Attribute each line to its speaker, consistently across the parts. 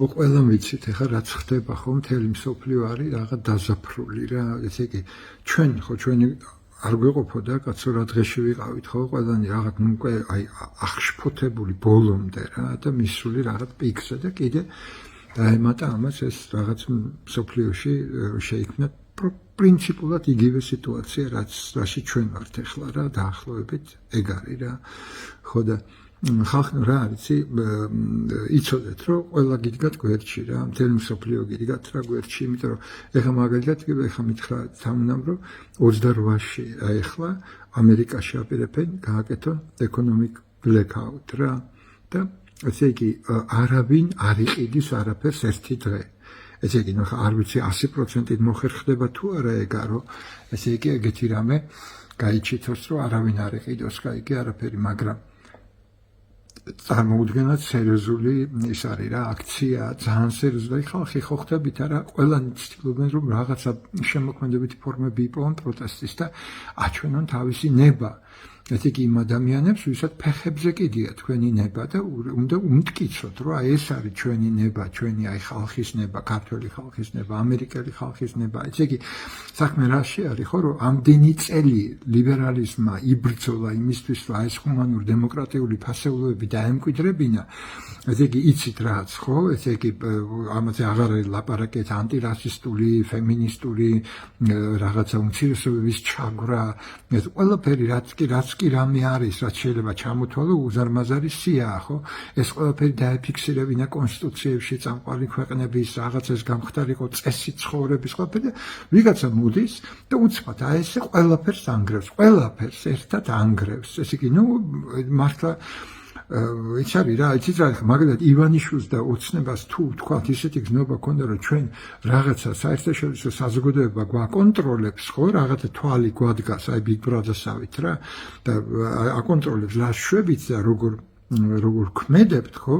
Speaker 1: ყველამ ვიცით, ეხლა რაც ხდება ხო, მთელი მსოფლიო არის რაღაც დაზაფრული რა, ესე იგი ჩვენი არ გვეყოფოდა კაცო რა დღეში ვიყავით ხო, ყველანი რაღაც ნუ უკვე აი აღშფოთებული ბოლომდე რა და მისული რაღაც პიკზე და კიდე დაემატა ამას ეს რაღაც მსოფლიოში შეიქმნა პრინციპულად იგივე სიტუაცია, რაში ჩვენ ვართ ახლა რა, დაახლოებით ეგ არის რა. ხო და ხალხი რა არის, იცოდეთ რომ ყველა გიდგათ გვერდში რა, მთელი მსოფლიო გიდგათ რა გვერდში, იმიტომ რომ ეხლა მაგალითად ეხლა მითხრა თამუნამ რომ 28-ში ახლა ამერიკაში აპირებენ გააკეთონ economic blackout რა და ესე იგი არავინ არ იყიდის არაფერს ერთი დღე. ესე იგი ნახა არ ვიცი 100%-ით მოხერხდება თუ არა ეგა რომ ესე იგი ეგეთი რამე გაიჩითოს რომ არავინ არ იყიდოს კაი არაფერი, მაგრამ წარმოუდგენლად სერიოზული ის არის რა, აქცია, ძალიან სერიოზული ხალხი ხო ხდებით არა, ყველანი ცდილობენ რომ რაღაცა შემოქმედებითი ფორმები იპოვონ პროტესტის და აჩვენონ თავისი ნება. ესე იგი იმ ადამიანებს, ვისაც ფეხებზე კიდია თქვენი ნება და უნდა უმტკიცოთ, რომ აი ეს არის ჩვენი ნება, ჩვენი აი ხალხის ნება, ქართველი ხალხის ნება, ამერიკელი ხალხის ნება. ესე იგი საქმე რაში არის ხო, რომ ამდენი წელი ლიბერალიზმმა იბრძოლა იმისთვის, რომ აი ეს ჰუმანური დემოკრატიული ფასეულობები დაემკვიდრებინა. ესე იგი იცით რაც ხო, ესე იგი ამაზე აღარ ლაპარაკეთ ანტირასისტული, ფემინისტური რაღაცა უმცირესობების ჩაგვრა, ეს ყველაფერი რაც კი რამე არის, რაც შეიძლება ჩამოთვალო უზარმაზარი სიაა, ხო? ეს ყველაფერი დაეფიქსირებინა კონსტიტუციებში, წამყვანი ქვეყნების რაღაცას გამختარიყო წესი ცხოვრების ყველაფერი და ვიღაცა მოდის და უცბად აი ესე ყველაფერს ანგრევს, ყველაფერს ერთად ანგრევს. ესე იგი, ნუ მართლა ის არის რა, იცით რა, მაგალითად ივანიშვილს და ოცნებას თუ ვთქვათ ისეთი გზნობა ქონდა, რომ ჩვენ რაღაცა საერთაშორისო საზოგადოება გვაკონტროლებს, ხო, რაღაცა თვალი გვადგას, აი Big Brother-სავით რა და აკონტროლებს რა შვებით და როგორ ქმედებთ, ხო?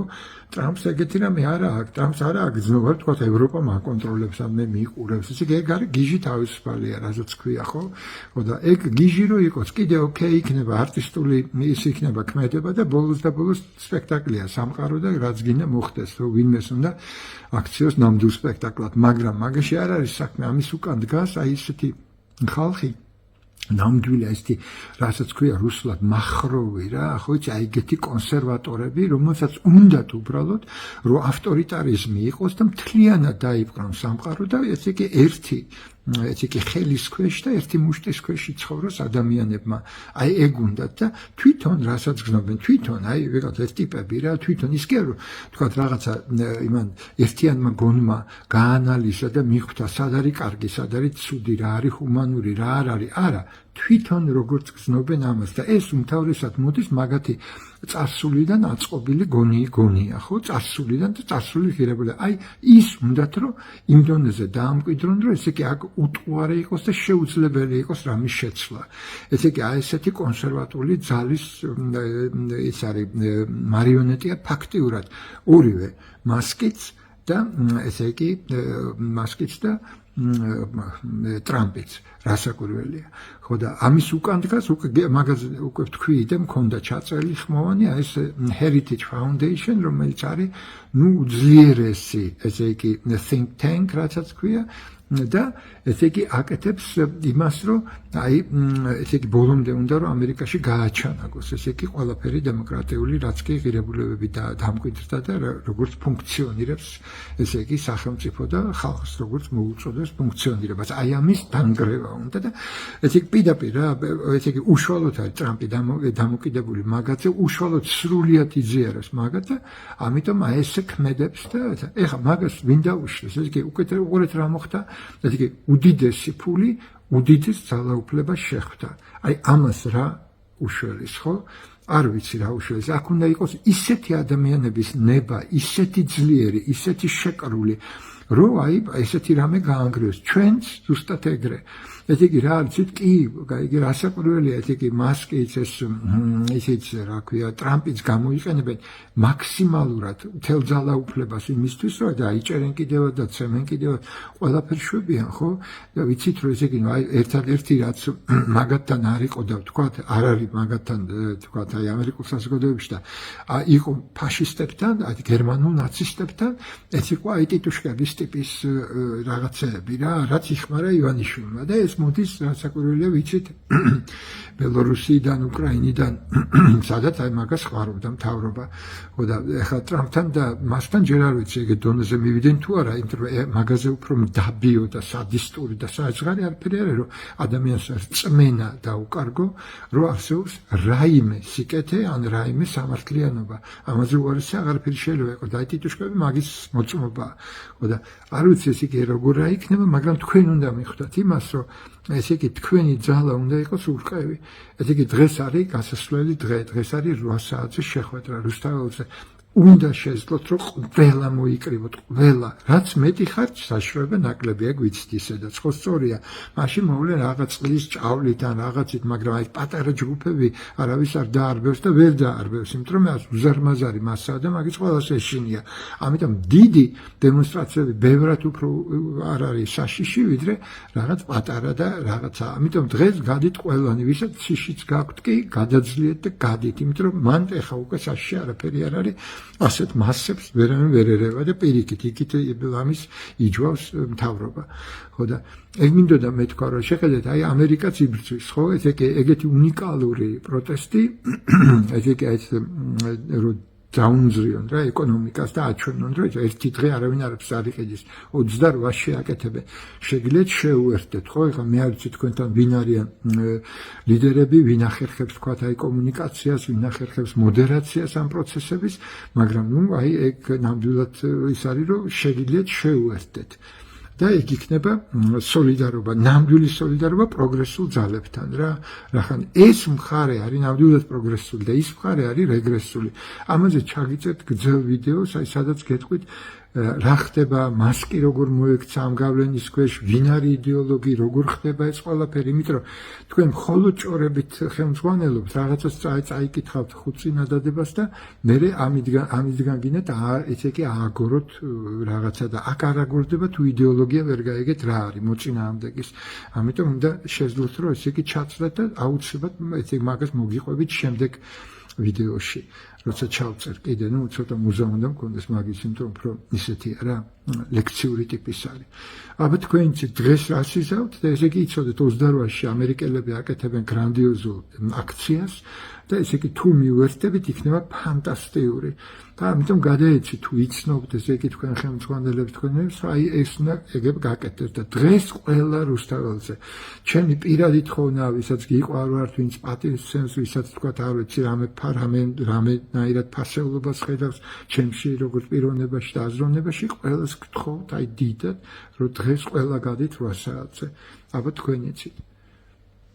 Speaker 1: ტრამპს ეგეთი რამე არა აქვს, ტრამპს არა აქვს გზნობა, თქვა ევროპა მაკონტროლებს, მე მიყურებს. ესე იგი ეგ არის გიჟი თავისუფალია, რასაც ქვია, ხო? ხო და ეგ გიჟი რო იყოს, კიდე ოკეი იქნება, არტისტული ის იქნება ქმედება და ბოლოს სპექტაკლია სამყარო და რაც გინდა მოხდეს, რომ ვინმეს უნდა აქციოს ნამდვილ სპექტაკლად, მაგრამ მაგაში არ არის საქმე, ამის უკან დგას აი ესეთი ხალხი ნამდვილი ესეთი, რასაც ქვია რუსულად მახროვი რა, ხო იცი, აი ეგეთი კონსერვატორები, რომელსაც უნდათ უბრალოდ, რომ ავტორიტარიზმი იყოს და მთლიანად დაიპყრონ სამყარო და ესე იგი ესე იგი ხელის ქვეშ და ერთი მუშტის ქვეშ იცხოვროს ადამიანებმა. აი ეგ უნდათ და თვითონ რასაც გზნობენ, თვითონ აი ვიღაცა ეს ტიპები რა, თვითონ ის კი არა, თქვათ რაღაცა იმან ერთიანმა გონმა გაანალიზა და მიხვდა სად არის კარგი, სად არის ცუდი, რა არის ჰუმანური, რა არ არის. არა, თვითონ როგორც გზნობენ ამას და ეს უმთავრესად მოდის მაგათი წარსულიდან აწყობილი გონია, ხო? წარსულიდან და წარსული ღირებულება. აი ის უნდათ რომ იმ დონეზე დაამკვიდრონ, რომ ესე იგი აქ უტყუარი იყოს და შეუძლებელი იყოს რამის შეცვლა. ესე იგი აი ესეთი კონსერვატული ძალის ის არის მარიონეტია ფაქტიურად ორივე მასკიც და ესე იგი მასკიც და ტრამპიც რასაკვირველია. ხო და ამის უკან დგას მაგაზე უკვე ვთქვი და მქონდა ჩაწელი ხმოვანი ეს Heritage Foundation, რომელიც არის ნუ უძლიერესი ესე იგი think tank, რასაც ქვია და ესე იგი აკეთებს იმას, რომ აი ესე იგი ბოლომდე უნდა რომ ამერიკაში გააჩანაგოს ესე იგი ყველაფერი დემოკრატიული, რაც კი ღირებულებები დამკვიდრდა და როგორც ფუნქციონირებს ესე იგი სახელმწიფო და ხალხს როგორც მოუწოდებს ფუნქციონირებას. აი ამის დანგრევა უნდა და ესე იგი პირდაპირ რა, ესე იგი უშუალოდ არის ტრამპი დამოკიდებული მაგაზე, უშუალოდ სრულიად იზიარებს მაგათ და ამიტომ აი ესე ქმედებს და ეხა მაგას ვინ დაუშლის, ესე იგი უკეთ რა მოხდა, ესე იგი უდიდესი ფული, უდიდეს ძალაუფლებას შეხვდა. აი ამას რა უშველის, ხო? არ ვიცი რა უშველის. აქ უნდა იყოს ისეთი ადამიანების ნება, ისეთი ძლიერი, ისეთი შეკრული, რომ აი ესეთი რამე გაანგრევს ჩვენც ზუსტად ეგრე. ესე იგი რა არის კი იგი რასაკვირველია ესე იგი მასკიც ისიც რა ქვია ტრამპიც გამოიყენებენ მაქსიმალურად მთელ ძალაუფლებას იმისთვის რომ დაიჭერენ კიდევ და ცემენ კიდევ ყველაფერს შვებიან ხო და ვიცით რომ ესე იგი აი ერთადერთი რაც მაგათთან არ იყო და ვთქვათ არ არის მაგათთან ვთქვათ აი ამერიკულ საზოგადოებაში და იყო ფაშისტებთან აი გერმანულ ნაცისტებთან ეს იყო აი ტიტუშკების ტიპის რაღაცები რა რაც იხმარა ივანიშვილმა და ეს მოდის რასაკვირველია ვიცით ბელორუსიდან უკრაინიდან სადაც აი მაგას ხარობდა მთავრობა ხო და ეხლა ტრამპთან და მასთან ჯერ არ ვიცი ეგ დონეზე მივიდნენ თუ არა იმიტომ რომ მაგაზე უფრო მდაბიო და სადისტური და საჭღარი არაფერი არ არის რომ ადამიანს წმენა დაუკარგო რომ არსებობს რაიმე სიკეთე ან რაიმე სამართლიანობა ამაზე უარესი აღარაფერი შეიძლება იყოს და აი ტიტუშკები მაგის მოწმობაა ხო და არ ვიცი ეს იგი როგორ რა იქნება მაგრამ თქვენ უნდა მიხვდათ იმას რომ ესე იგი თქვენი ძალა უნდა იყოს ურყევი ესე იგი დღეს არის გასასვლელი დღე დღეს არის 8 საათზე შეხვედრა რუსთაველზე უნდა შეძლოთ რომ ყველა მოიკრივოთ ყველა რაც მეტი ხართ საშუალება ნაკლებია გვიცით ისედაც ხო სწორია მაშინ მოვლენ რაღაც წლის ჭავლით ან რაღაცით მაგრამ აი პატარა ჯგუფები არავის არ დაარბევს და ვერ დაარბევს იმიტომ რომ ეს უზარმაზარი მასაა და მაგის ყველას ეშინია ამიტომ დიდი დემონსტრაციები ბევრად უფრო არ არის საშიში ვიდრე რაღაც პატარა და რაღაცა ამიტომ დღეს გადით ყველანი ვისაც შიშიც გაქვთ კი გადაძლიეთ და გადით იმიტომ რომ მან ეხა უკვე საშიში არაფერი არ არის ასეთ მასებს ვერავინ ვერ ერევა და პირიქით იქით ამის იჯვავს მთავრობა ხო და ეგ მინდოდა მე თქვა რომ შეხედეთ აი ამერიკაც იბრძვის ხო ეგეთი უნიკალური პროტესტი ესე იგი ეს რომ დაუნზრიონ რა ეკონომიკას და აჩვენონ რომ ერთი დღე არავინ არ არის 28-ში აკეთებენ შეგიძლიათ შეუერთდეთ ხო ეხლა მე არ ვიცი თქვენთან ვინ არიან ლიდერები ვინ ახერხებს თქვა აი კომუნიკაციას ვინ ახერხებს მოდერაციას ამ პროცესების მაგრამ ნუ აი ეგ ნამდვილად ის არის რომ შეგიძლიათ შეუერთდეთ და ეგ იქნება სოლიდარობა, ნამდვილი სოლიდარობა პროგრესულ ძალებთან რა. რახან ეს მხარე არის ნამდვილად პროგრესული და ის მხარე არის რეგრესული. ამაზე ჩაგიწერთ გრძელ ვიდეოს, აი სადაც გეტყვით რა ხდება, მასკი როგორ მოექცა ამ გავლენის ქვეშ, ვინ არის იდეოლოგი, როგორ ხდება ეს ყველაფერი, იმიტომ რომ თქვენ მხოლოდ ჭორებით ხელმძღვანელობთ, რაღაცას წაიკითხავთ ხუთ წინადადებას და მერე ამისგან გინდათ ესე იგი ააგოროთ რაღაცა და აქ არ აგორდება თუ იდეოლოგია ვერ გაიგეთ რა არის მოწინააღმდეგის. ამიტომ უნდა შეძლოთ რომ ესე იგი ჩაცრათ და აუცილებლად ესე იგი მაგას მოგიყვებით შემდეგ ვიდეოში. როცა ჩავწერ კიდე, ნუ ცოტა მუზა უნდა მქონდეს მაგის, იმიტომ რომ უფრო ისეთია რა, ლექციური ტიპის არის. ალბათ თქვენ იცით დღეს რას იზავთ და ესე იგი იცოდეთ 28-ში ამერიკელები აკეთებენ გრანდიოზულ აქციას და ესე იგი თუ მიუერთდებით იქნება ფანტასტიკური. და ამიტომ გადაეცით თუ იცნობთ ესე იგი თქვენ ხელმძღვანელებს თქვენებს, აი ეს უნდა ეგებ გაკეთდეს და დღეს ყველა რუსთაველზე. ჩემი პირადი თხოვნა, ვისაც გიყვარვართ, ვინც პატივისცემს, ვისაც თქვა არ ვიცი რამე ნაირად ფასეულობას ხედავს ჩემში როგორც პიროვნებაში და აზროვნებაში ყველას გთხოვთ აი დიდად რომ დღეს ყველა გადით 8 საათზე ალბათ თქვენ იცით